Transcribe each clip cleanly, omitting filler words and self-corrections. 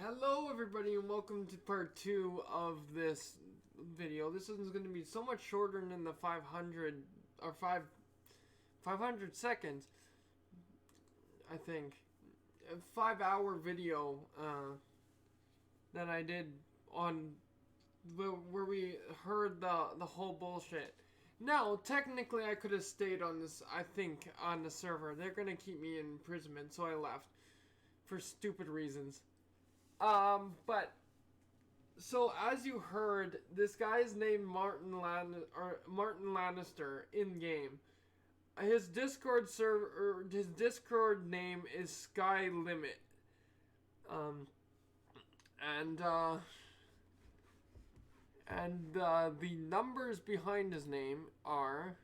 Hello everybody and welcome to part 2 of this video. This is going to be so much shorter than the 500 seconds, I think. A 5-hour video that I did on where we heard the whole bullshit. Now, technically I could have stayed on this, I think, on the server. They're going to keep me in imprisonment, so I left for stupid reasons. But so as you heard, this guy is named Martin Lannister in game. His Discord server, his Discord name is Skylimit. The numbers behind his name are.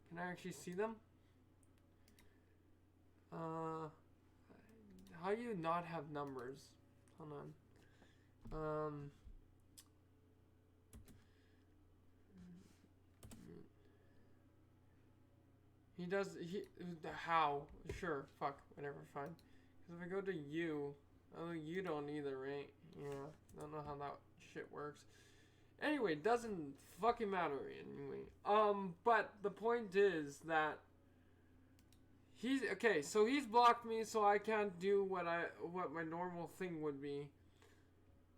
Can I actually see them? How do you not have numbers? Hold on. He does. How? Sure. Fuck. Whatever. Fine. Because if I go to you, oh, you don't either, right? Yeah. I don't know how that shit works. Anyway, doesn't fucking matter anyway. But the point is that. Okay, so he's blocked me, so I can't do what my normal thing would be.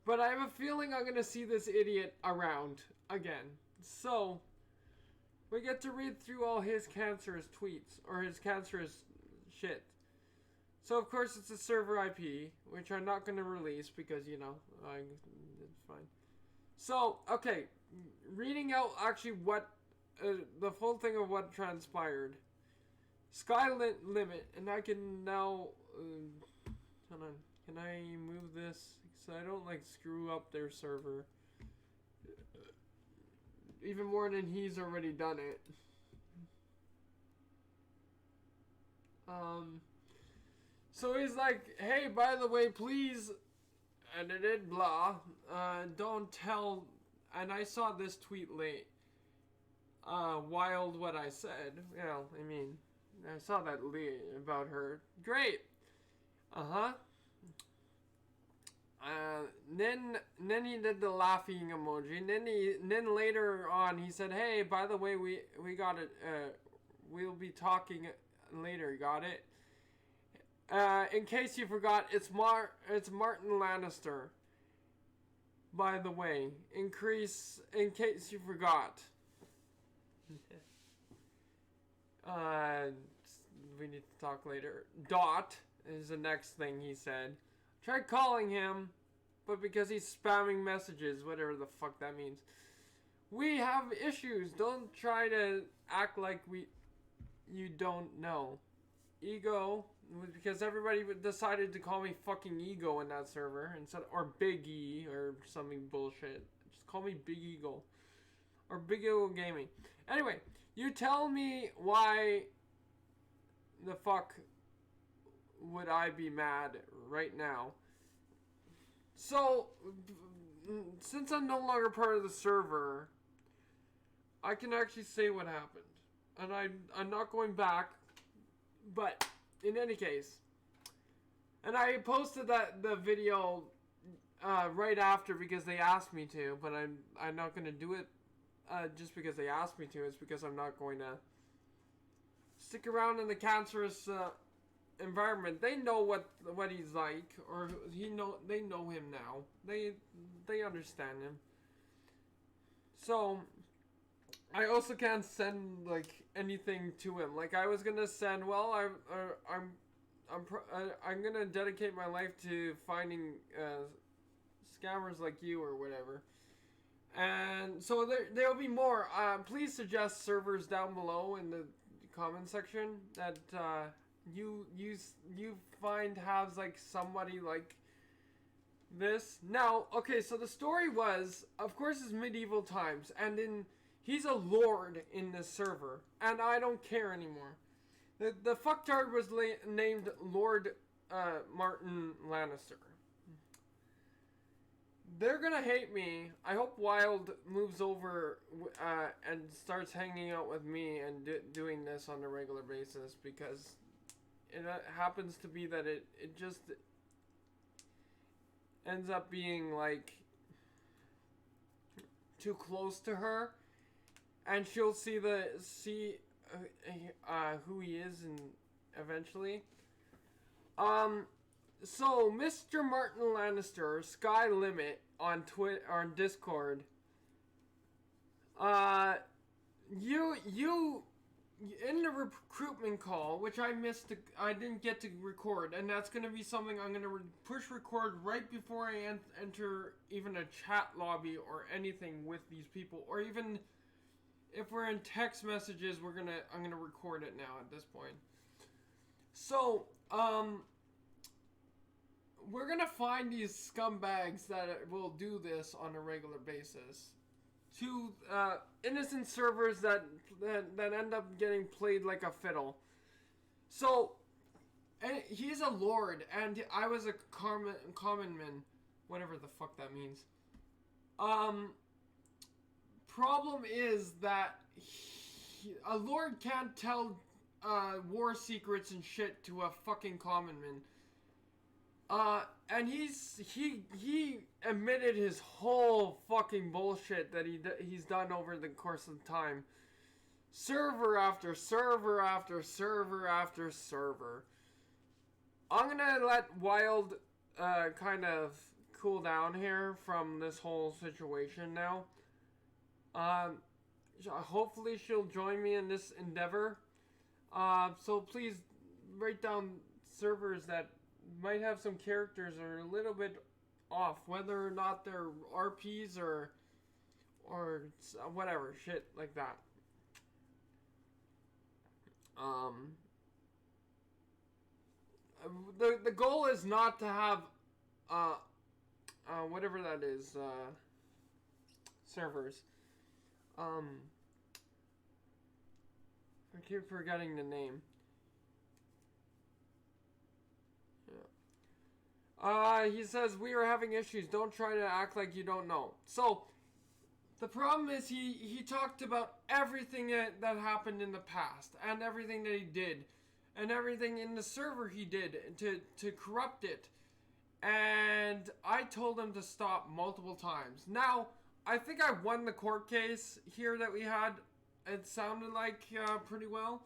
But I have a feeling I'm gonna see this idiot around again. So we get to read through all his cancerous tweets or his cancerous shit. So of course it's a server IP, which I'm not gonna release because it's fine. So okay, reading out actually what the full thing of what transpired. Skylimit, and I can now, hold on, can I move this, so I don't, like, screw up their server, even more than he's already done it. So he's like, hey, by the way, please, edited, blah, don't tell, and I saw this tweet late, wild what I said, well, I mean, I saw that lead about her. Great. Then he did the laughing emoji. And then later on he said, "Hey, by the way, we got it. We'll be talking later. Got it? In case you forgot, it's Martin Lannister. By the way, in case you forgot." We need to talk later. Dot is the next thing he said. Tried calling him, but because he's spamming messages, whatever the fuck that means. We have issues. Don't try to act like you don't know. Ego, because everybody decided to call me fucking Ego in that server instead, or Big E or something bullshit. Just call me Big Eagle. Or Big Eagle Gaming. Anyway, you tell me why the fuck would I be mad right now? So, since I'm no longer part of the server, I can actually say what happened. And I'm not going back. But, in any case. And I posted the video right after because they asked me to. But I'm not going to do it. Just because they asked me to, it's because I'm not going to stick around in the cancerous environment. They know what he's like, or they know him now. They understand him. So I also can't send like anything to him. Like I was gonna send. Well, I'm gonna dedicate my life to finding scammers like you or whatever. And so there'll be more. Please suggest servers down below in the comment section that you find has like somebody like this. Now, okay, so the story was, of course, it's medieval times, and he's a lord in this server, and I don't care anymore. The fucktard was named Lord Martin Lannister. They're gonna hate me. I hope Wild moves over and starts hanging out with me and doing this on a regular basis, because it happens to be that it just ends up being like too close to her, and she'll see who he is, and eventually. So Mr. Martin Lannister, Skylimit on on Discord. You in the recruitment call, which I didn't get to record, and that's gonna be something I'm gonna push record right before I enter even a chat lobby or anything with these people, or even if we're in text messages, I'm gonna record it now at this point. So, we're gonna find these scumbags that will do this on a regular basis. To innocent servers that end up getting played like a fiddle. So, and he's a lord, and I was a commonman, whatever the fuck that means. Problem is that a lord can't tell war secrets and shit to a fucking commonman. And he admitted his whole fucking bullshit that he's done over the course of time. Server after server after server after server. I'm gonna let Wild kind of cool down here from this whole situation now. Hopefully she'll join me in this endeavor. So please write down servers that might have some characters that are a little bit off, whether or not they're RPs or whatever shit like that. The goal is not to have whatever that is, servers. I keep forgetting the name. He says, we are having issues. Don't try to act like you don't know. So, the problem is he talked about everything that happened in the past. And everything that he did. And everything in the server he did to corrupt it. And I told him to stop multiple times. Now, I think I won the court case here that we had. It sounded like pretty well.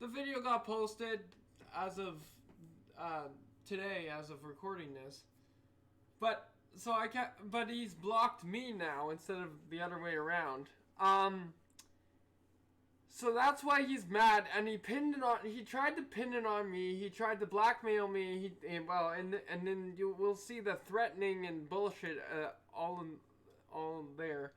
The video got posted as of today, as of recording this. But so I can't. But he's blocked me now instead of the other way around. So that's why he's mad, and he tried to pin it on me. He tried to blackmail me. And then you will see the threatening and bullshit all there.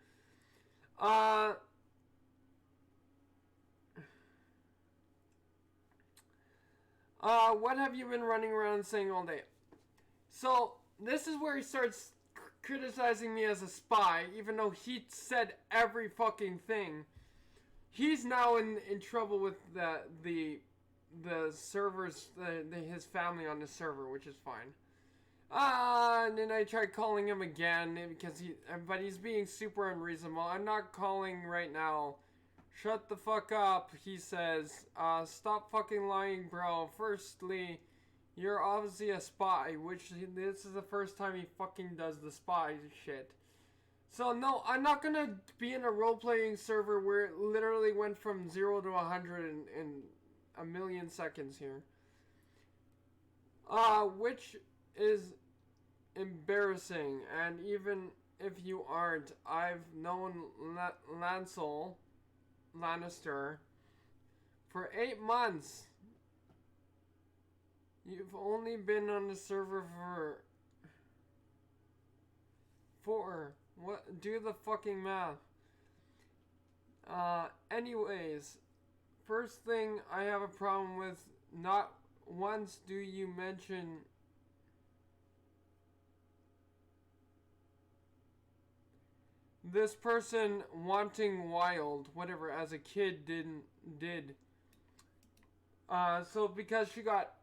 What have you been running around saying all day? So, this is where he starts criticizing me as a spy, even though he said every fucking thing. He's now in trouble with the servers, his family on the server, which is fine. And then I tried calling him again, but he's being super unreasonable. I'm not calling right now. Shut the fuck up, he says. Stop fucking lying, bro. Firstly, you're obviously a spy, which this is the first time he fucking does the spy shit. So no, I'm not gonna be in a role-playing server where it literally went from 0 to 100 in a million seconds here. Which is embarrassing, and even if you aren't, I've known Lannister for 8 months. You've only been on the server for 4. What? Do the fucking math. Anyways, first thing I have a problem with, not once do you mention this person wanting Wild, whatever, as a kid did. So because she got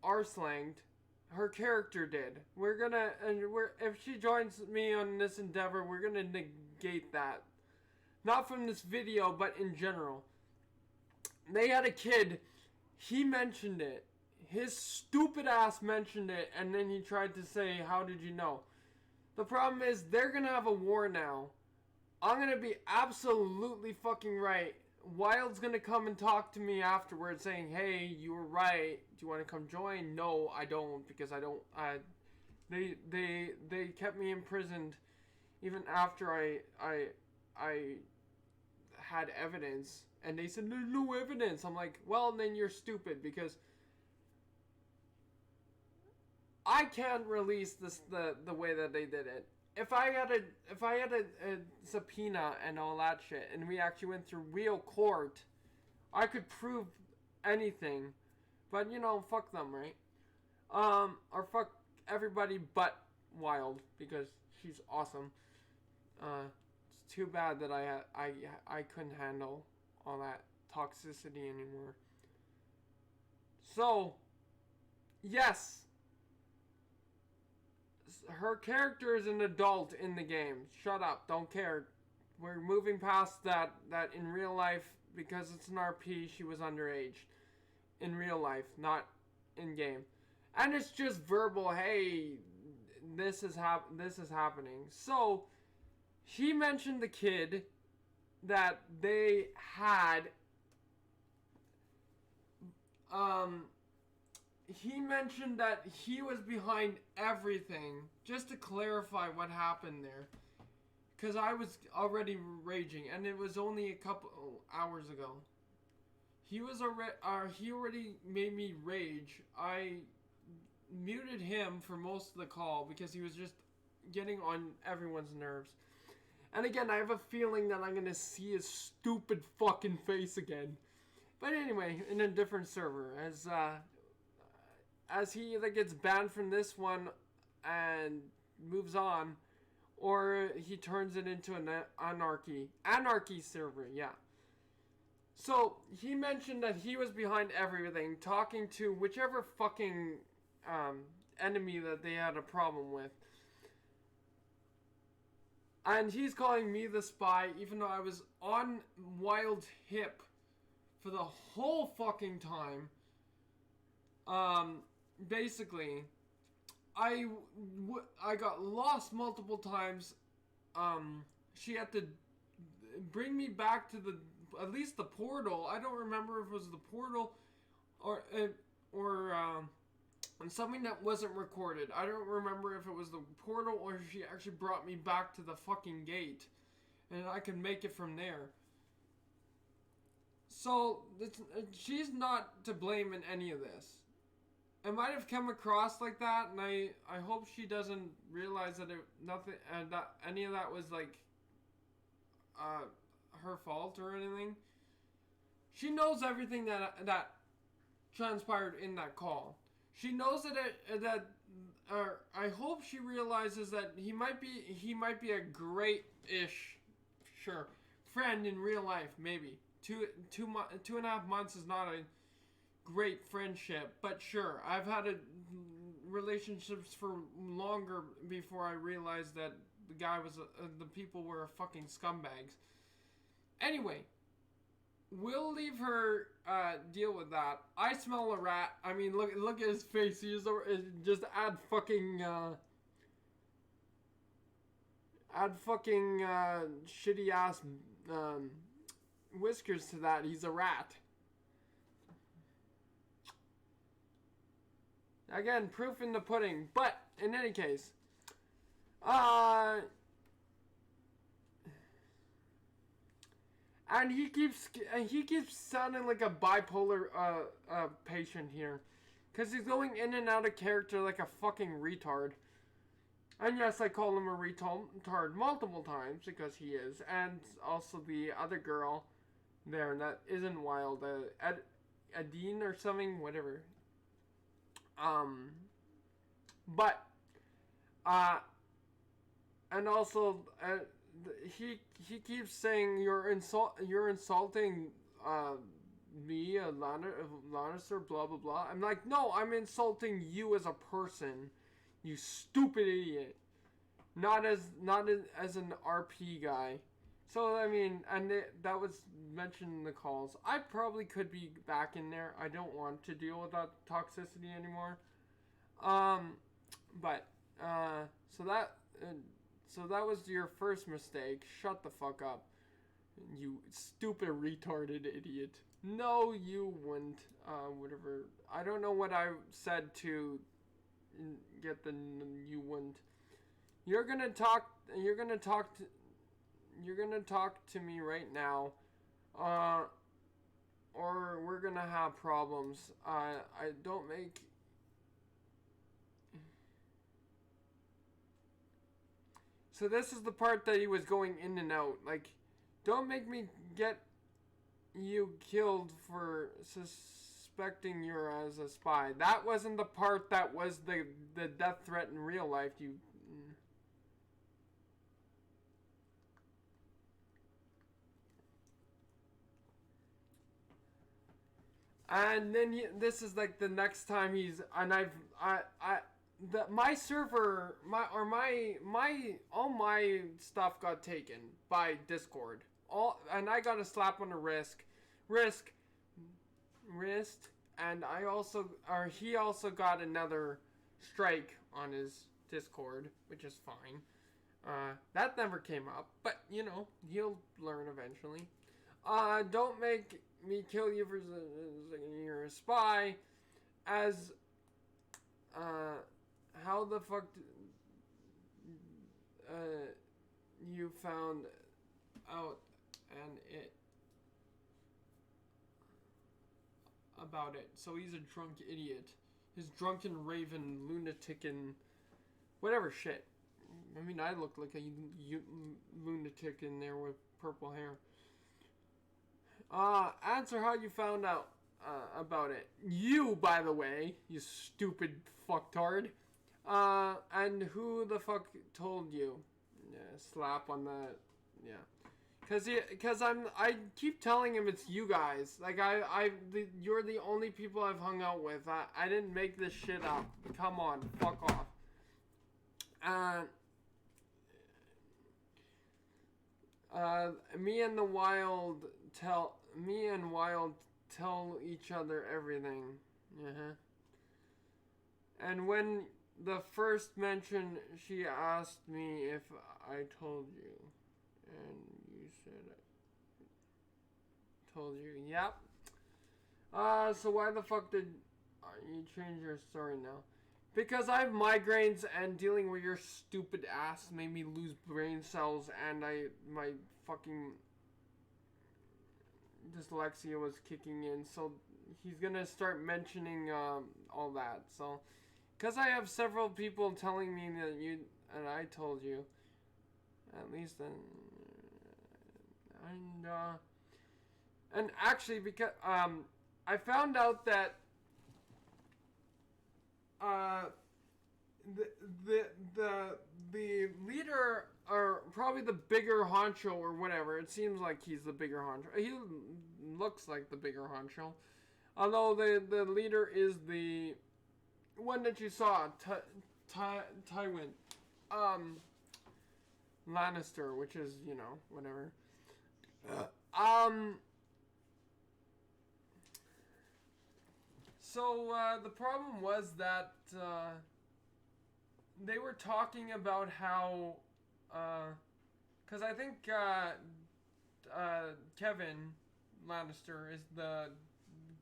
arslanged, her character did. If she joins me on this endeavor, we're gonna negate that. Not from this video, but in general. They had a kid. He mentioned it. his stupid ass mentioned it, and then he tried to say, how did you know? The problem is, they're gonna have a war now. I'm gonna be absolutely fucking right. Wild's gonna come and talk to me afterwards saying, hey, you were right. Do you want to come join? No, I don't, because I don't, they kept me imprisoned even after I had evidence, and they said, there's no evidence. I'm like, well, then you're stupid, because I can't release this the way that they did it. If I had a subpoena and all that shit, and we actually went through real court, I could prove anything. But you know, fuck them, right? Or fuck everybody but Wild, because she's awesome. It's too bad that I couldn't handle all that toxicity anymore. So, yes. Her character is an adult in the game. Shut up. Don't care. We're moving past that in real life, because it's an RP, she was underage. In real life, not in game. And it's just verbal, hey, this is happening. So, he mentioned the kid that they had he mentioned that he was behind everything, just to clarify what happened there, because I was already raging, and it was only a couple hours ago. He already made me rage. I muted him for most of the call because he was just getting on everyone's nerves. And again, I have a feeling that I'm gonna see his stupid fucking face again. But anyway, in a different server, as he either gets banned from this one and moves on, or he turns it into an anarchy server, yeah. So, he mentioned that he was behind everything, talking to whichever fucking enemy that they had a problem with. And he's calling me the spy, even though I was on Wild's hip for the whole fucking time. Basically, I got lost multiple times. She had to bring me back to at least the portal. I don't remember if it was the portal or something that wasn't recorded. I don't remember if it was the portal or if she actually brought me back to the fucking gate, and I could make it from there. So she's not to blame in any of this. It might have come across like that, and I hope she doesn't realize that that any of that was like her fault or anything. She knows everything that transpired in that call. She knows that I hope she realizes that he might be a great-ish, sure, friend in real life. Maybe 2.5 months is not a great friendship, but sure, I've had relationships for longer before I realized that the guy was the people were fucking scumbags. Anyway, we'll leave her deal with that. I smell a rat. I mean, look at his face. He is just add fucking shitty ass whiskers to that. He's a rat. Again, proof in the pudding. But in any case, and he keeps sounding like a bipolar patient here, because he's going in and out of character like a fucking retard. And yes, I call him a retard multiple times because he is, and also the other girl there that isn't Wild, Adine or something, whatever. But and also he keeps saying you're insulting me, Lannister, blah blah blah. I'm like, no, I'm insulting you as a person, you stupid idiot. Not as an RP guy. So I mean, and that was mentioned in the calls. I probably could be back in there. I don't want to deal with that toxicity anymore. Um, but so that so that was your first mistake. Shut the fuck up, you stupid retarded idiot. No, you wouldn't. Whatever. I don't know what I said to get the you wouldn't. You're gonna talk. You're gonna talk to. You're gonna talk to me right now, or we're gonna have problems. I don't make. So this is the part that he was going in and out. Like, don't make me get you killed for suspecting you're as a spy. That wasn't the part that was the death threat in real life. You. And then this is like the next time he's and my server my all my stuff got taken by Discord. All and I got a slap on the wrist, and he also got another strike on his Discord, which is fine. That never came up, but you know he'll learn eventually. Don't make me kill you for you're a spy. As how the fuck you found out and it about it? So he's a drunk idiot. His drunken raven lunatic and whatever shit. I mean, I look like a lunatic in there with purple hair. Answer how you found out about it. You, by the way, you stupid fucktard. And who the fuck told you? Yeah, slap on the, yeah. Cause I keep telling him it's you guys. Like you're the only people I've hung out with. I didn't make this shit up. Come on, fuck off. Me and Wild tell each other everything. And when the first mention, she asked me if I told you, and you said I told you. Yep. So why the fuck did you change your story now? Because I have migraines and dealing with your stupid ass made me lose brain cells, and my fucking dyslexia was kicking in, so he's gonna start mentioning all that. So, because I have several people telling me that you and I told you, at least, and actually because I found out that the leader, or probably the bigger honcho or whatever. It seems like he's the bigger honcho. He looks like the bigger honcho. Although the leader is the one that you saw, Tywin Lannister, which is, you know, whatever. So the problem was that they were talking about how, because I think Kevin Lannister is the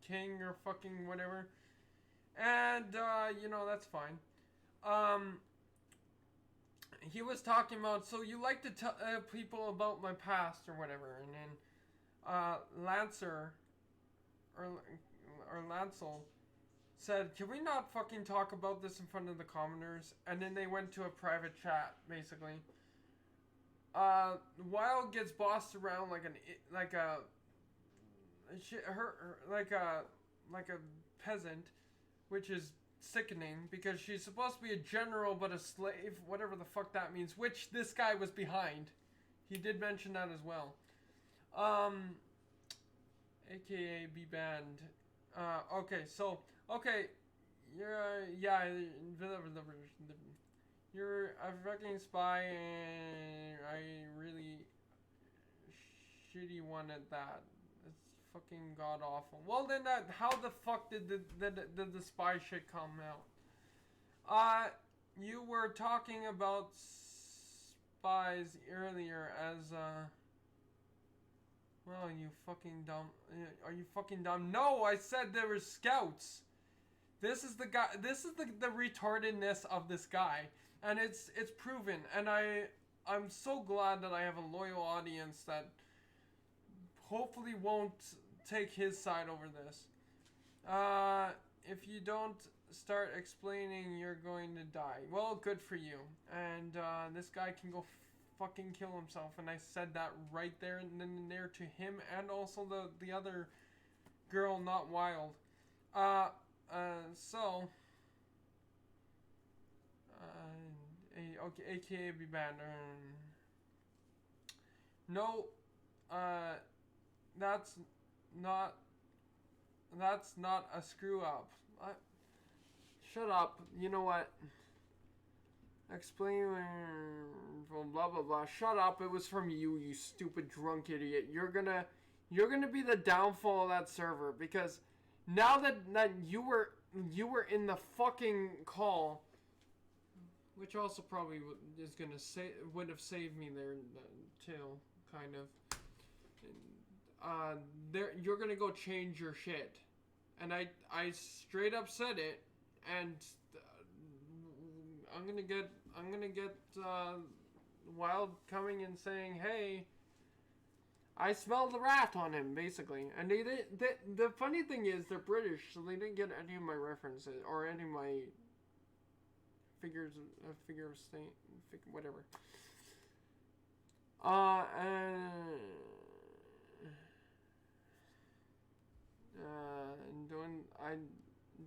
king or fucking whatever, and you know, that's fine. He was talking about, so you like to tell people about my past or whatever, and then Lancer or Lancel said, can we not fucking talk about this in front of the commoners? And then they went to a private chat, basically. Wild gets bossed around like a peasant, which is sickening because she's supposed to be a general but a slave, whatever the fuck that means, which this guy was behind. He did mention that as well. AKA be banned. Okay, so okay, you're a fucking spy, and I really shitty one at that. It's fucking god awful. Well then, how the fuck did the spy shit come out? You were talking about spies earlier as well, you fucking dumb. Are you fucking dumb? No, I said there were scouts. This is the guy. This is the retardedness of this guy, and it's proven. And I'm so glad that I have a loyal audience that hopefully won't take his side over this. If you don't start explaining, you're going to die. Well, good for you. And this guy can go fucking kill himself. And I said that right there and then there to him and also the other girl, not Wild. Okay, AKA be banned. No, that's not a screw up. Shut up. You know what? Explain blah blah blah. Shut up. It was from you, you stupid drunk idiot. You're gonna be the downfall of that server because now that you were in the fucking call, which also probably is gonna would have saved me there too, kind of. You're gonna go change your shit, and I straight up said it, and I'm gonna get Wild coming and saying, hey, I smelled the rat on him, basically. And the funny thing is, they're British, so they didn't get any of my references, or any of my figure of state, whatever.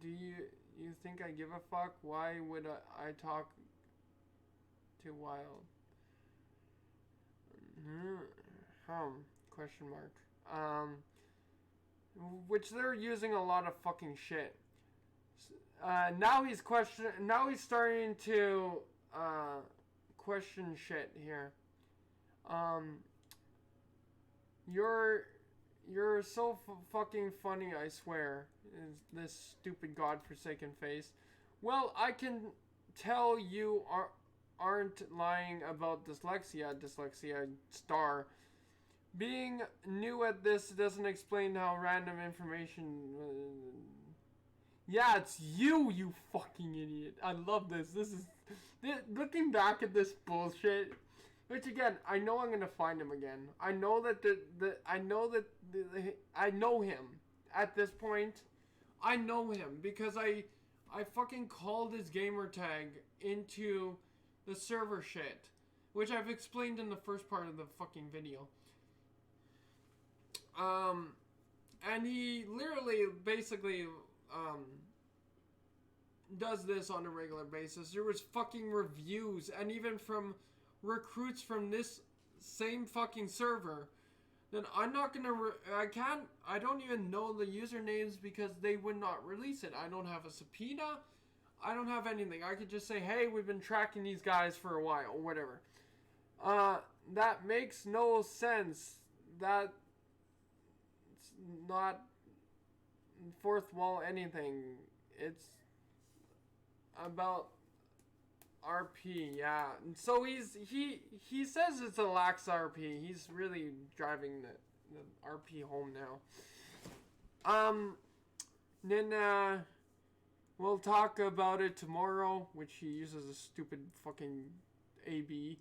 Do you think I give a fuck? Why would I talk to Wild? Question mark. Which they're using a lot of fucking shit. Now he's starting to question shit here. You're so fucking funny, I swear. Is this stupid godforsaken face. Well, I can tell you aren't lying about dyslexia star. Being new at this doesn't explain how random information... Yeah, it's you fucking idiot. I love this. Looking back at this bullshit... Which again, I know I'm gonna find him again. I know that I know him. At this point, I know him because I fucking called his gamer tag into the server shit, which I've explained in the first part of the fucking video. And he literally, basically, does this on a regular basis. There was fucking reviews, and even from recruits from this same fucking server, then I'm not gonna, I don't even know the usernames because they would not release it. I don't have a subpoena. I don't have anything. I could just say, hey, we've been tracking these guys for a while, or whatever. That makes no sense. That's not fourth wall anything. It's about RP, yeah. So he says it's a lax RP. He's really driving the RP home now. Then we'll talk about it tomorrow, which he uses a stupid fucking AB.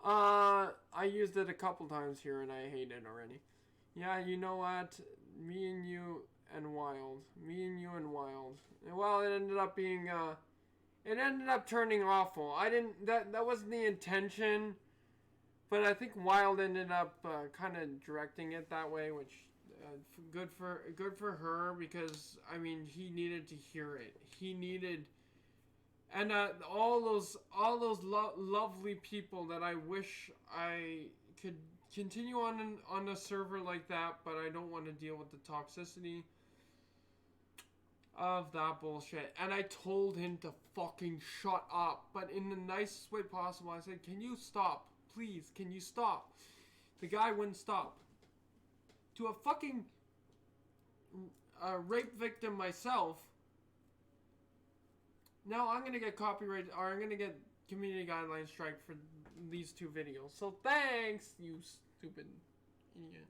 I used it a couple times here and I hate it already. Yeah, you know what? Me and you and Wild. Well, it ended up being it ended up turning awful. That wasn't the intention, but I think Wild ended up kind of directing it that way, which good for her, because I mean, he needed to hear it. And all those lovely people that I wish I could continue on a server like that, but I don't want to deal with the toxicity of that bullshit. And I told him to fucking shut up, but in the nicest way possible. I said, can you stop? Please, can you stop? The guy wouldn't stop. to a fucking rape victim myself. Now I'm gonna get copyright, or I'm gonna get community guidelines strike for these 2 videos. So thanks, you stupid idiot.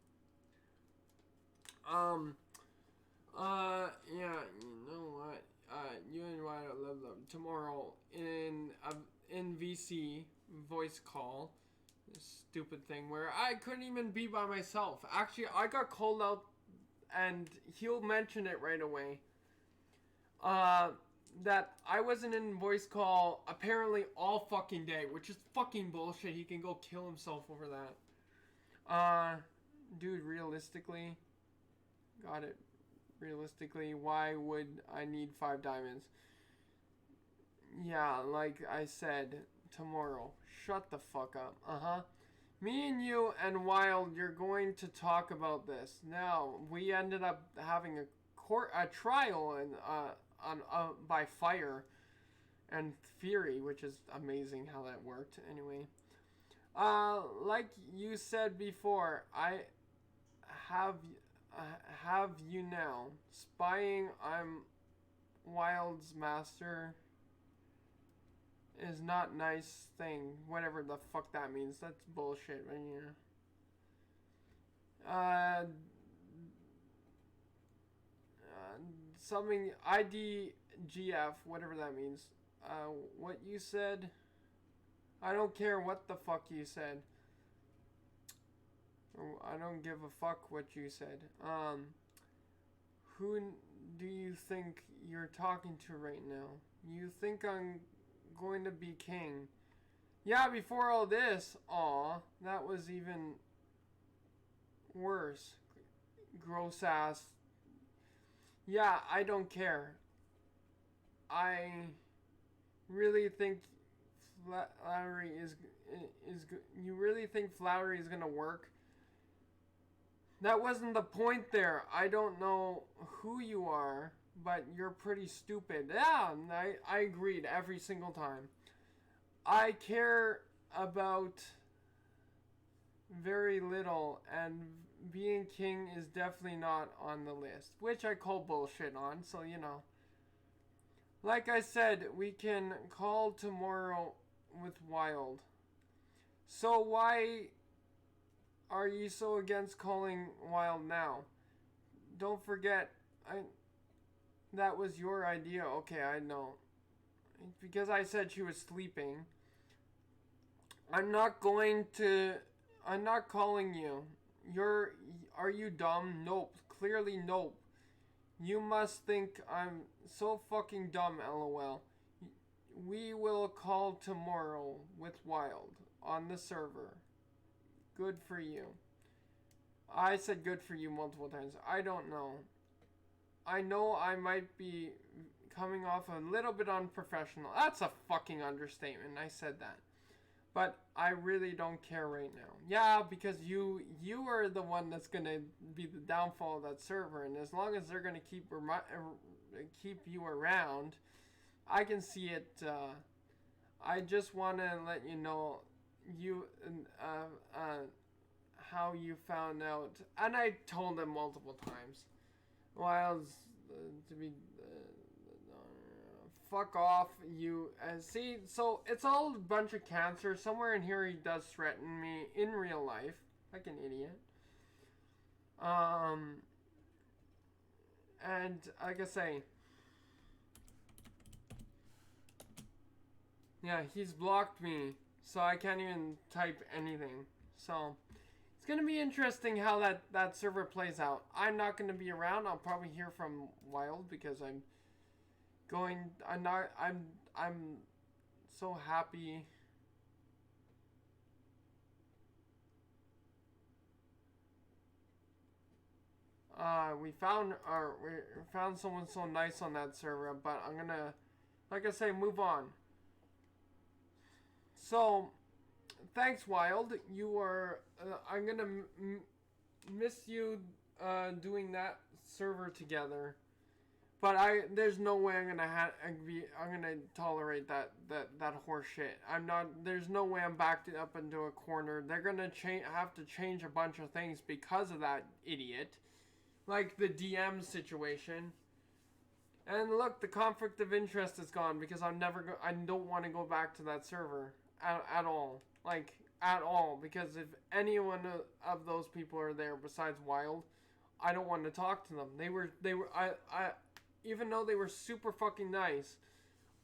Yeah, you know what? You and Wyatt love them tomorrow in VC voice call. This stupid thing where I couldn't even be by myself. Actually, I got called out, and he'll mention it right away. That I wasn't in voice call apparently all fucking day, which is fucking bullshit. He can go kill himself over that. Dude, realistically, got it. Realistically, why would I need 5 diamonds? Yeah, like I said, tomorrow. Shut the fuck up. Me and you and Wild, you're going to talk about this. Now, we ended up having a trial and by fire and fury, which is amazing how that worked. Anyway, like you said before, I have you now spying. I'm Wild's master is not nice thing. Whatever the fuck that means. That's bullshit right here. Something IDGF, whatever that means. What you said? I don't care what the fuck you said. I don't give a fuck what you said. Who do you think you're talking to right now? You think I'm going to be king? Yeah, before all this, aw, that was even worse. Gross ass. Yeah, I don't care. I really think flattery is you really think flattery is gonna work? That wasn't the point there. I don't know who you are, but you're pretty stupid. Yeah, I agreed every single time. I care about very little, and being king is definitely not on the list, which I call bullshit on, so you know. Like I said, we can call tomorrow with Wild. So why are you so against calling Wild now? Don't forget, that was your idea. Okay, I know. Because I said she was sleeping. I'm not calling you. Are you dumb? Nope. Clearly nope. You must think I'm so fucking dumb, lol. We will call tomorrow with Wild on the server. Good for you. I said good for you multiple times. I don't know. I know I might be coming off a little bit unprofessional. That's a fucking understatement. I said that. But I really don't care right now. Yeah, because you are the one that's going to be the downfall of that server. And as long as they're going to keep you around, I can see it. I just want to let you know how you found out. And I told them multiple times. Wild's to be... fuck off, you. See, so it's all a bunch of cancer. Somewhere in here he does threaten me in real life. Like an idiot. And like I say... yeah, he's blocked me. So I can't even type anything. So... it's going to be interesting how that server plays out. I'm not going to be around. I'll probably hear from Wild because I'm so happy. We found someone so nice on that server, but I'm going to, like I say, move on. So, thanks, Wild. You are, I'm going to miss you doing that server together. But there's no way I'm gonna tolerate that horse shit. I'm not. There's no way I'm backed up into a corner. They're gonna have to change a bunch of things because of that idiot, like the DM situation. And look, the conflict of interest is gone because I don't want to go back to that server at all. Like at all, because if anyone of those people are there besides Wild, I don't want to talk to them. I even though they were super fucking nice,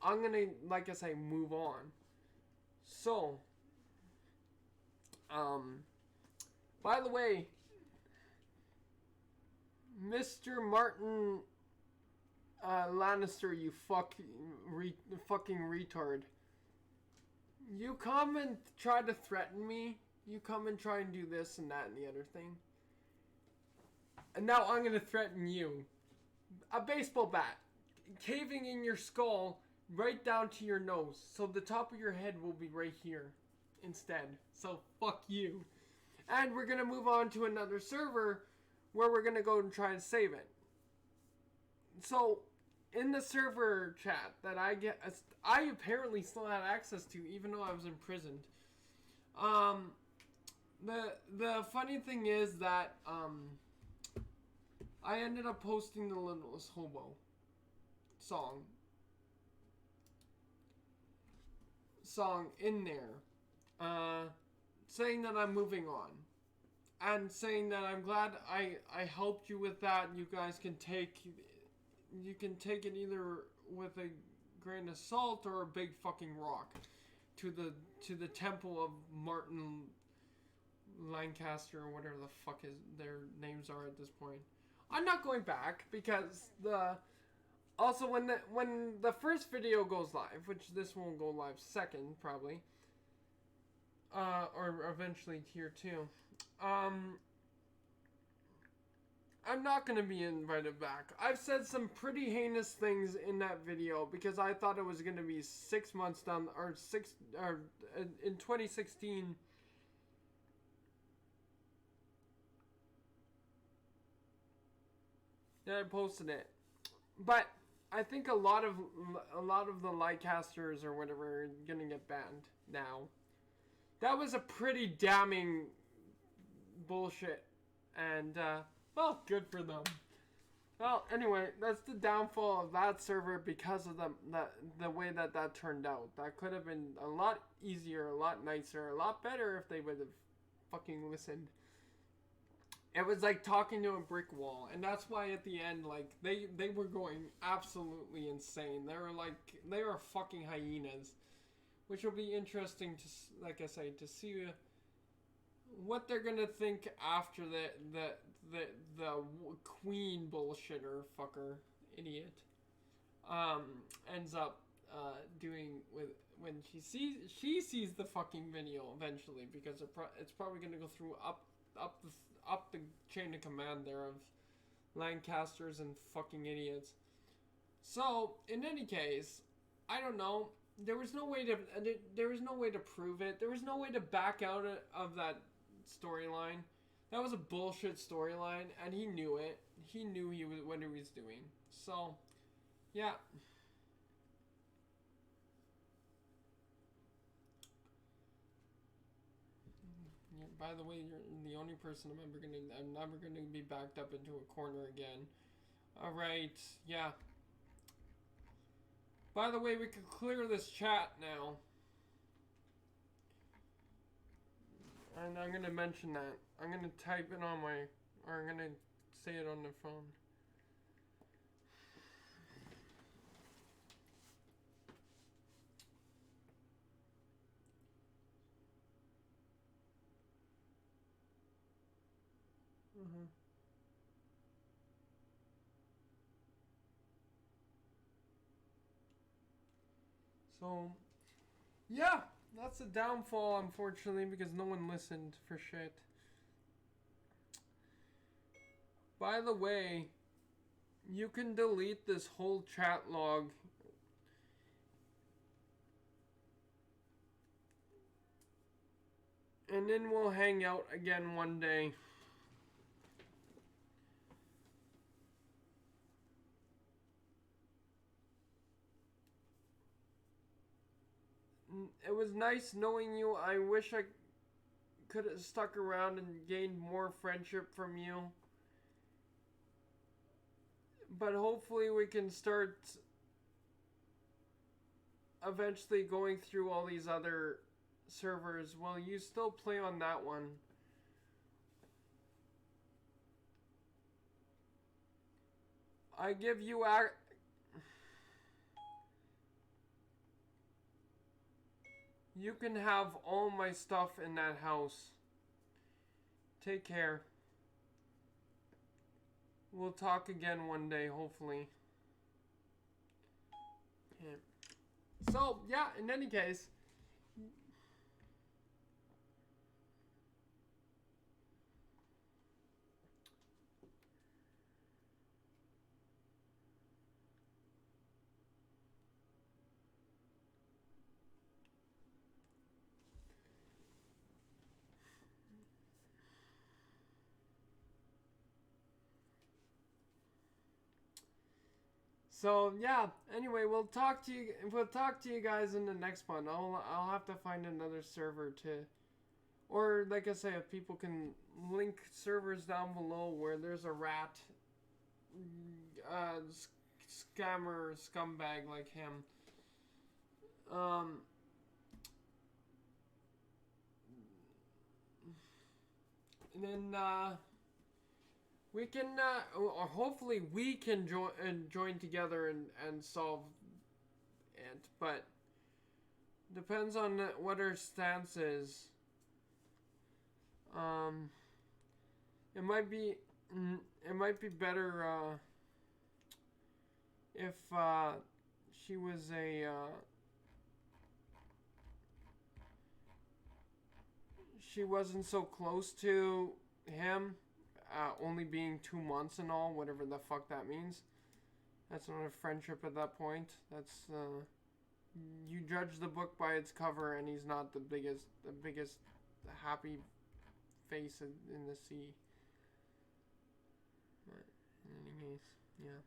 I'm gonna, like I say, move on. So, by the way, Mr. Martin Lannister, you fucking retard. You come and try to threaten me. You come and try and do this and that and the other thing. And now I'm gonna threaten you. A baseball bat caving in your skull right down to your nose. So the top of your head will be right here instead. So fuck you. And we're gonna move on to another server where we're gonna go and try and save it. So in the server chat that I apparently still had access to even though I was imprisoned. The funny thing is that I ended up posting the Littlest Hobo song in there, saying that I'm moving on, and saying that I'm glad I helped you with that. You guys can take it either with a grain of salt or a big fucking rock to the temple of Martin Lancaster or whatever the fuck their names are at this point. I'm not going back because when the first video goes live, which this won't go live second probably, or eventually tier 2, I'm not gonna be invited back. I've said some pretty heinous things in that video because I thought it was gonna be 6 months down, or in 2016. That I posted it, but I think a lot of the Lightcasters or whatever are gonna get banned now. That was a pretty damning bullshit, and well, good for them. Well, anyway, that's the downfall of that server because of the way that turned out. That could have been a lot easier, a lot nicer, a lot better if they would have fucking listened. It was like talking to a brick wall, and that's why at the end, like, they were going absolutely insane. They were fucking hyenas, which will be interesting to, like I say, to see what they're gonna think after the queen bullshitter fucker idiot ends up doing with when she sees the fucking video eventually, because it's probably gonna go through up the chain of command there of Lancasters and fucking idiots. So in any case, I don't know. There was no way to prove it. There was no way to back out of that storyline. That was a bullshit storyline, and he knew it. He knew what he was doing. So, yeah. By the way, you're the only person I'm never gonna be backed up into a corner again. Alright, yeah. By the way, we could clear this chat now. And I'm gonna mention that. I'm gonna type it on or I'm gonna say it on the phone. So, yeah, that's a downfall, unfortunately, because no one listened for shit. By the way, you can delete this whole chat log. And then we'll hang out again one day. . it was nice knowing you. I wish I could have stuck around and gained more friendship from you. But hopefully we can start eventually going through all these other servers. Well, you still play on that one. I give you you can have all my stuff in that house. Take care. We'll talk again one day, hopefully. Yeah. So, yeah, in any case. So yeah. Anyway, we'll talk to you. We'll talk to you guys in the next one. I'll have to find another server to, or like I say, if people can link servers down below where there's a rat, scammer, scumbag like him. And then we can, or hopefully we can join together and solve it. But depends on what our stance is. It might be better if she was a she wasn't so close to him, only being 2 months and all, whatever the fuck that means. That's not a friendship at that point. That's you judge the book by its cover, and he's not the biggest happy face in the sea. But in any case, yeah.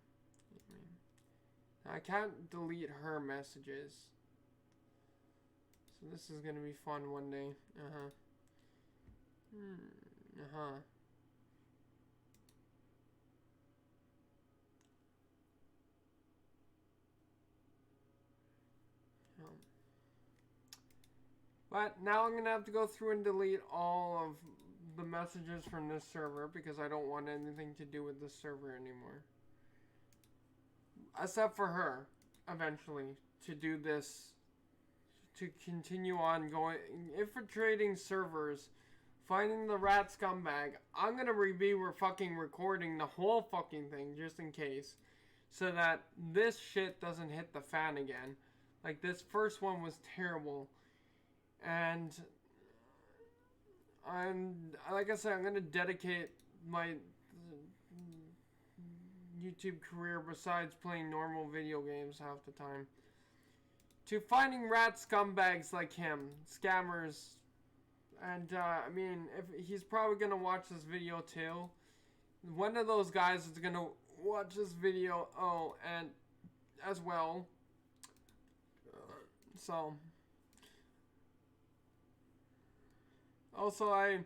I can't delete her messages, so this is gonna be fun one day. But now I'm going to have to go through and delete all of the messages from this server because I don't want anything to do with this server anymore. Except for her, eventually, to do this, to continue on going, infiltrating servers, finding the rat scumbag. I'm going to be fucking recording the whole fucking thing just in case, so that this shit doesn't hit the fan again. Like, this first one was terrible. And like I said, I'm going to dedicate my YouTube career, besides playing normal video games half the time, to finding rat scumbags like him, scammers. And I mean, if he's probably going to watch this video too. One of those guys is going to watch this video, and as well. So also, I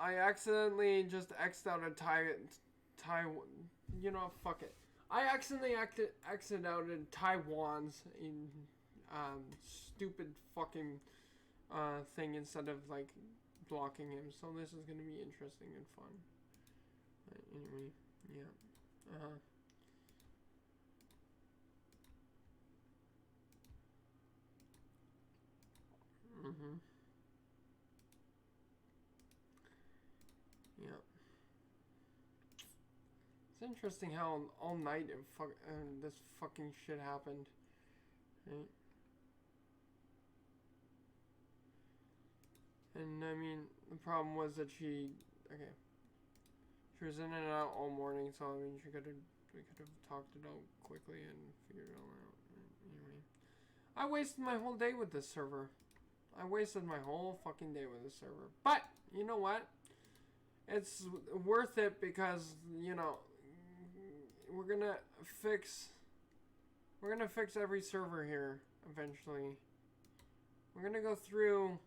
accidentally just X'd out a Taiwan. You know, fuck it. I accidentally X'd out in Taiwan's stupid fucking thing instead of like blocking him. So this is gonna be interesting and fun. Anyway, yeah. Yeah. It's interesting how all night this fucking shit happened. Right? And I mean, the problem was that she was in and out all morning, so I mean, we could have talked it out quickly and figured it all out. Anyway, I wasted my whole day with this server. I wasted my whole fucking day with this server. But you know what? It's worth it because, you know, we're gonna fix every server here eventually. We're gonna go through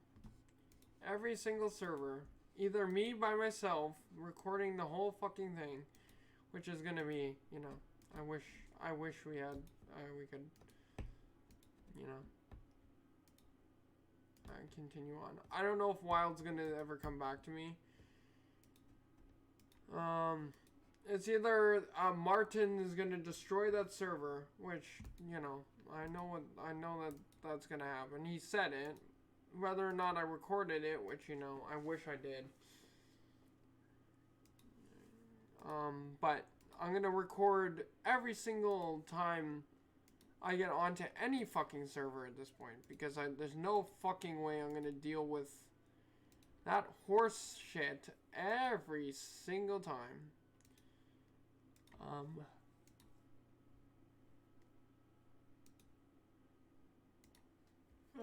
every single server. Either me by myself, recording the whole fucking thing, which is gonna be, you know, I wish we had, we could, you know, continue on. I don't know if Wild's gonna ever come back to me. It's either Martin is gonna destroy that server, which, you know, I know that that's gonna happen. He said it. Whether or not I recorded it, which, you know, I wish I did. But I'm gonna record every single time I get onto any fucking server at this point, because there's no fucking way I'm gonna deal with that horse shit every single time.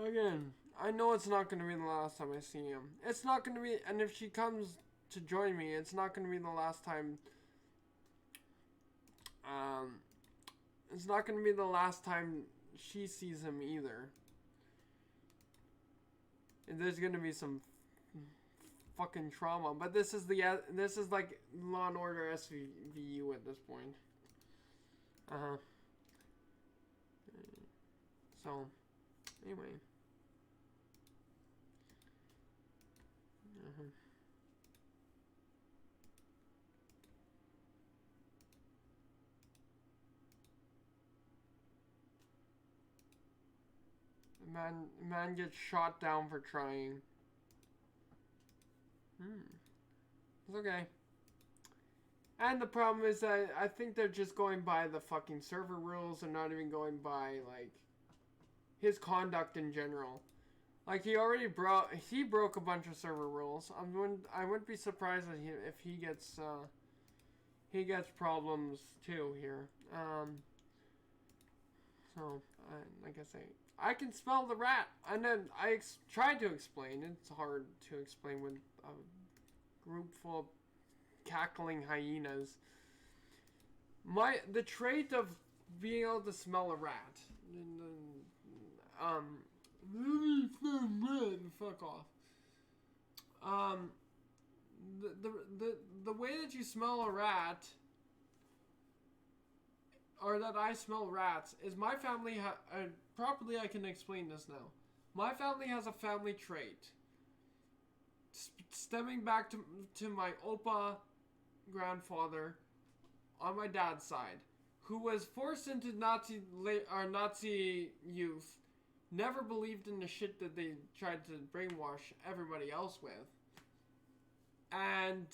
Again, I know it's not gonna be the last time I see him. It's not gonna be, and if she comes to join me, it's not gonna be the last time. It's not gonna be the last time she sees him either. And there's gonna be some fucking trauma, but this is like Law and Order SVU at this point. So, anyway. Man gets shot down for trying. It's okay. And the problem is that I think they're just going by the fucking server rules and not even going by, like, his conduct in general. Like, he broke a bunch of server rules. I wouldn't be surprised if he gets problems too here. So, like I say, I can smell the rat. And then I tried to explain. It's hard to explain with a group full of cackling hyenas. The trait of being able to smell a rat. Fuck off. The way that you smell a rat, or that I smell rats, is my family properly. I can explain this now. My family has a family trait stemming back to my Opa grandfather on my dad's side, who was forced into Nazi youth, never believed in the shit that they tried to brainwash everybody else with, and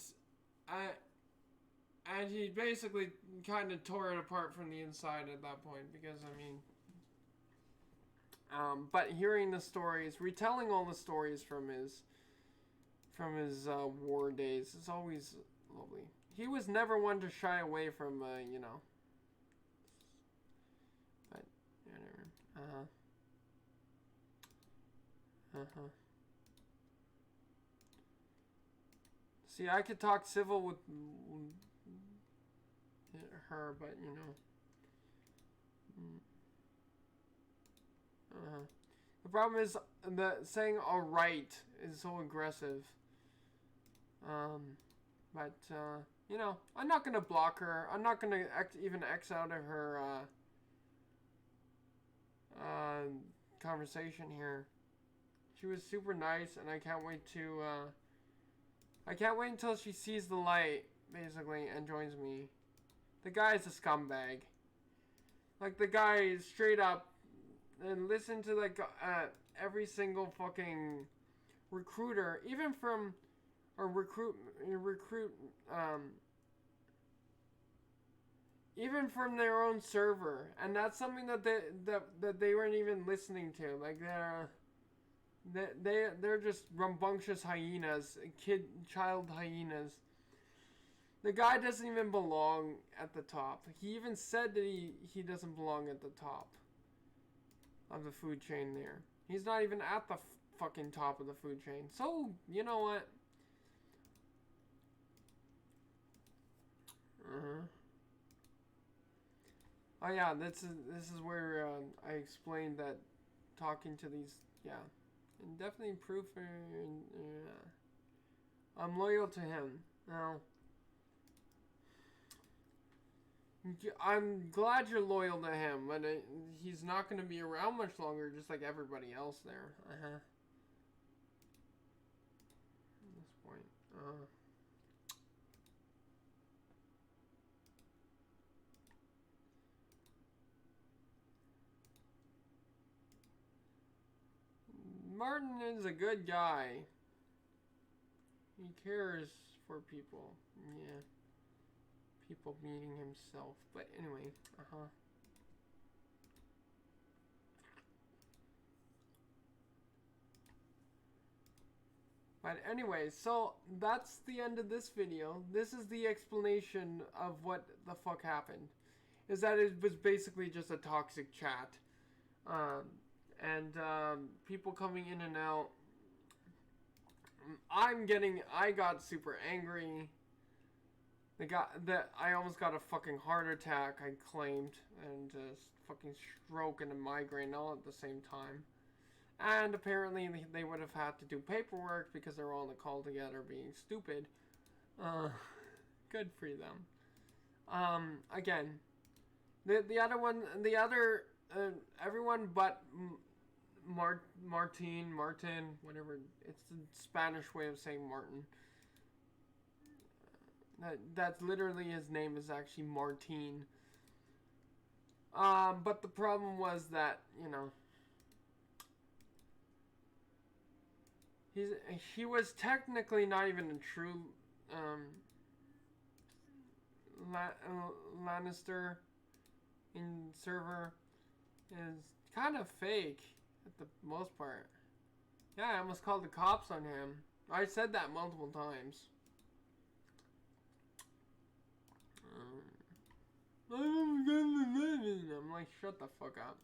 he basically kind of tore it apart from the inside at that point, because, I mean, but hearing the stories, retelling all the stories from his war days is always lovely. He was never one to shy away from, you know, but, whatever. See, I could talk civil with her, but, you know. The problem is that saying alright is so aggressive. But, you know, I'm not gonna block her. I'm not gonna even X out of her, conversation here. She was super nice, and I can't wait until she sees the light, basically, and joins me. The guy's a scumbag. Like, the guy is straight up, and listen to, like, every single fucking recruiter, even from, or even from their own server, and that's something that they weren't even listening to. Like, they're just rambunctious hyenas, child hyenas. The guy doesn't even belong at the top. He even said that he doesn't belong at the top of the food chain there. He's not even at the fucking top of the food chain. So, you know what? Oh yeah, this is where I explained that talking to these, yeah. And definitely proof, I'm loyal to him. Now, I'm glad you're loyal to him, but he's not going to be around much longer, just like everybody else there. At this point. Martin is a good guy. He cares for people. Yeah. People meeting himself. But anyway, But anyway, so that's the end of this video. This is the explanation of what the fuck happened. Is that it was basically just a toxic chat. People coming in and out. I got super angry. I almost got a fucking heart attack, I claimed, and a fucking stroke and a migraine all at the same time. And apparently they would have had to do paperwork because they're all on the call together being stupid. Good for them. Again, everyone but Martin, whatever, it's the Spanish way of saying Martin. That's literally his name is actually Martin. But the problem was that, you know, he was technically not even a true Lannister in server. Is kind of fake at the most part. Yeah, I almost called the cops on him. I said that multiple times. I'm like, shut the fuck up.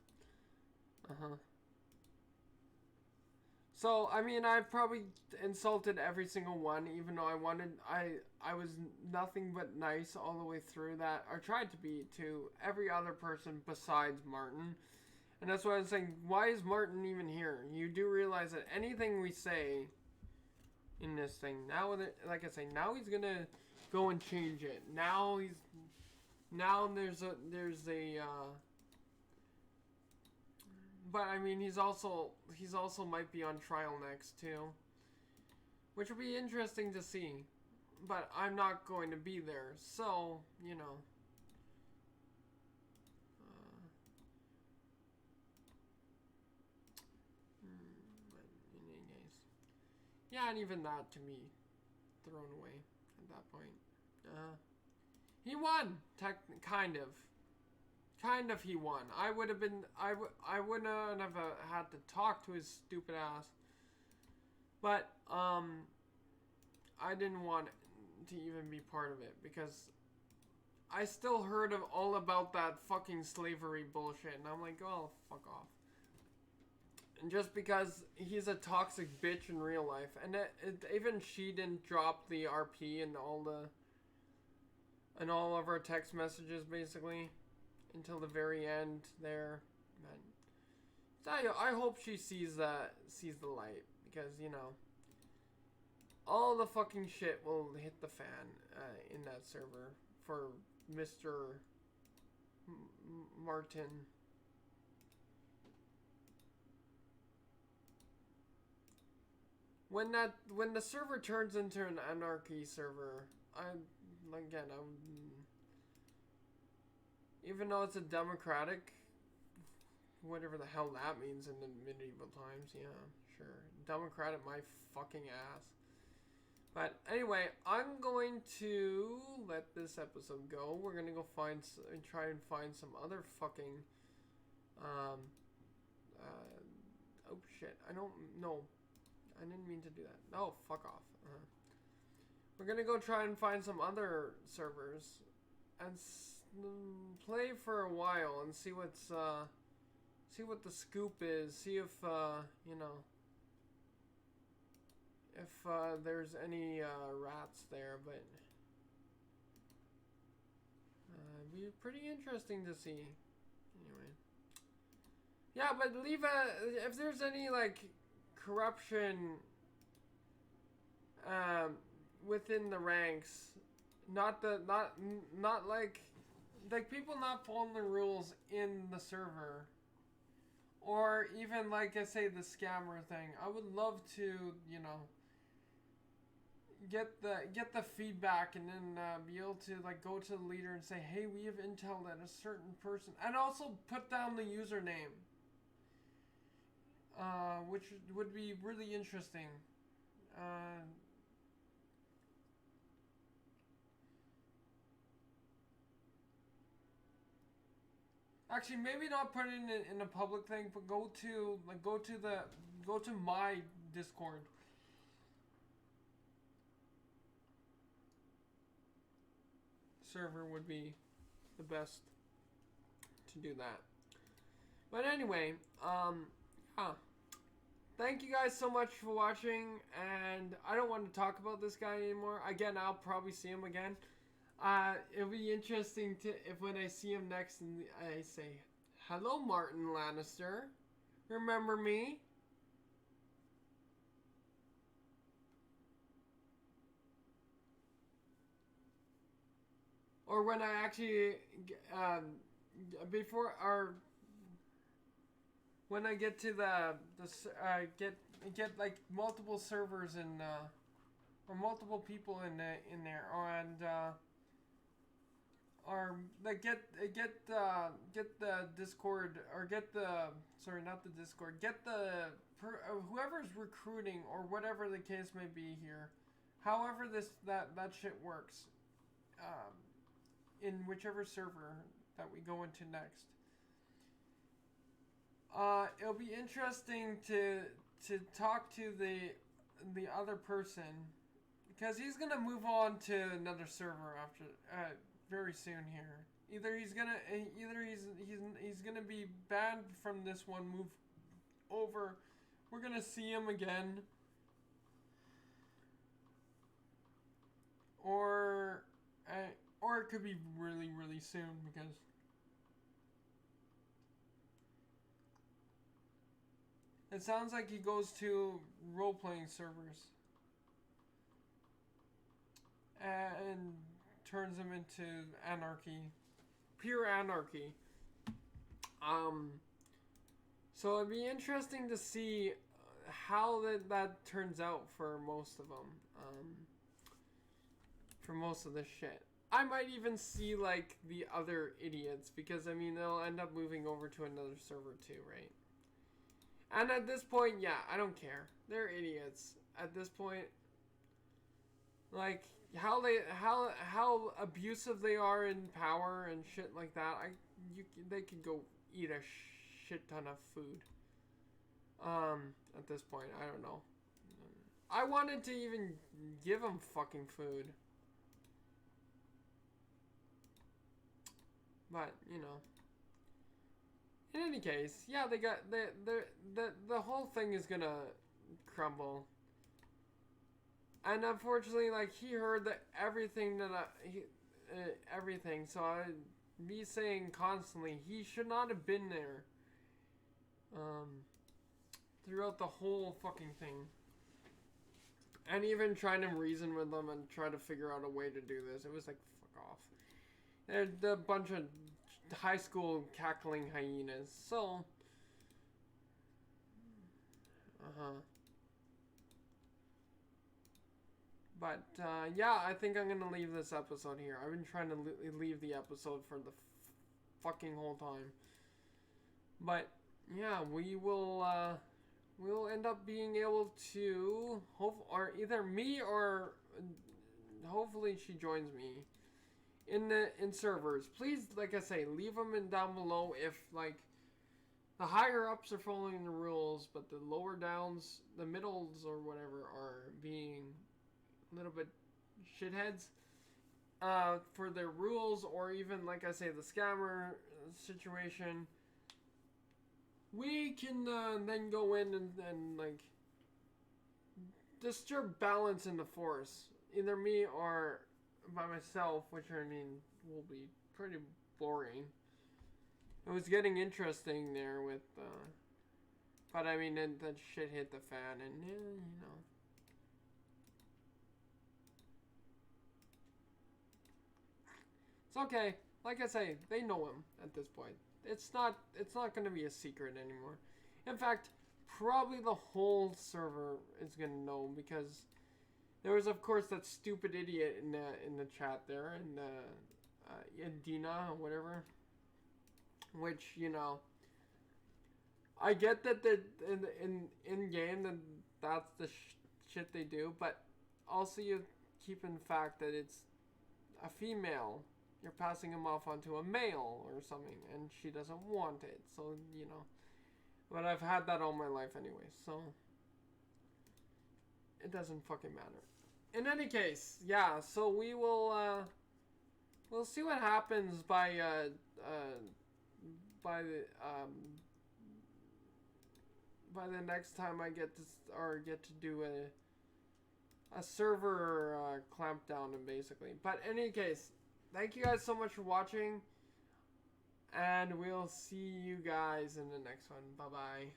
So, I mean, I've probably insulted every single one, even though I was nothing but nice all the way through that, or tried to be, to every other person besides Martin. And that's why I was saying, why is Martin even here? You do realize that anything we say in this thing, now, like I say, now he's gonna go and change it. Now there's a but I mean, he's also might be on trial next too, which will be interesting to see. But I'm not going to be there, so you know. But in any case, yeah, and even that to me, thrown away at that point. He won, kind of he won. I would have been, I wouldn't have had to talk to his stupid ass. But, I didn't want to even be part of it because I still heard of all about that fucking slavery bullshit. And I'm like, oh, fuck off. And just because he's a toxic bitch in real life. And even she didn't drop the RP and all of our text messages, basically, until the very end there. So I hope she sees the light, because, you know, all the fucking shit will hit the fan in that server for Mr. Martin. When the server turns into an anarchy server, even though it's a democratic, whatever the hell that means in the medieval times, yeah, sure, democratic my fucking ass. But anyway, I'm going to let this episode go. We're gonna go try and find some other fucking, oh shit, I don't know. I didn't mean to do that. Oh, fuck off. We're gonna go try and find some other servers and play for a while and see what the scoop is. See if you know, if there's any rats there, but it'd be pretty interesting to see. Anyway, Yeah, but leave a if there's any like corruption within the ranks, not like people not following the rules in the server, or even like I say the scammer thing. I would love to, you know, get the feedback and then be able to like go to the leader and say, hey, we have intel that a certain person, and also put down the username, which would be really interesting. Uh, Actually, maybe not put it in a public thing, but go to my Discord. Server would be the best to do that. But anyway, yeah. Thank you guys so much for watching, and I don't want to talk about this guy anymore. Again, I'll probably see him again. It'll be interesting to if when I see him next and I say, "Hello, Martin Lannister. Remember me?" Or when I actually before or when I get to get like multiple servers and or multiple people in there, or like get the Discord, or get the sorry, not the Discord, get the whoever's recruiting or whatever the case may be here, however that shit works, in whichever server that we go into next. It'll be interesting to talk to the other person, because he's gonna move on to another server after very soon here. Either he's gonna be banned from this one, move over. We're gonna see him again, or it could be really soon, because it sounds like he goes to role-playing servers and turns them into anarchy, pure anarchy. So it'd be interesting to see how that turns out for most of them. For most of this shit, I might even see like the other idiots, because I mean they'll end up moving over to another server too, right? And at this point, yeah, I don't care. They're idiots at this point. Like how abusive they are in power and shit like that. They could go eat a shit ton of food. At this point, I don't know. I wanted to even give them fucking food, but you know. In any case, yeah, they got the whole thing is gonna crumble. And unfortunately, like, he heard that everything that everything. So me saying constantly, he should not have been there. Throughout the whole fucking thing. And even trying to reason with them and try to figure out a way to do this, it was like, fuck off. They're a bunch of high school cackling hyenas. So, but yeah, I think I'm gonna leave this episode here. I've been trying to leave the episode for the fucking whole time. But yeah, we'll end up being able to or either me, or hopefully she joins me in servers. Please, like I say, leave them down below if like the higher ups are following the rules, but the lower downs, the middles or whatever, are being a little bit shitheads for their rules, or even like I say, the scammer situation. We can then go in and like disturb balance in the force, either me or by myself, which I mean will be pretty boring. it was getting interesting there with, but I mean, then that shit hit the fan, and you know. It's okay. Like I say, they know him at this point. It's not going to be a secret anymore. In fact, probably the whole server is going to know, because there was, of course, that stupid idiot in the chat there, and Dina or whatever, which, you know, I get that in game that that's the shit they do, but also you keep in fact that it's a female. You're passing him off onto a male or something, and she doesn't want it. So, you know. But I've had that all my life anyway, so it doesn't fucking matter. In any case, yeah, so we will, we'll see what happens by the next time I get to do a server clampdown, basically. But in any case, thank you guys so much for watching, and we'll see you guys in the next one. Bye bye.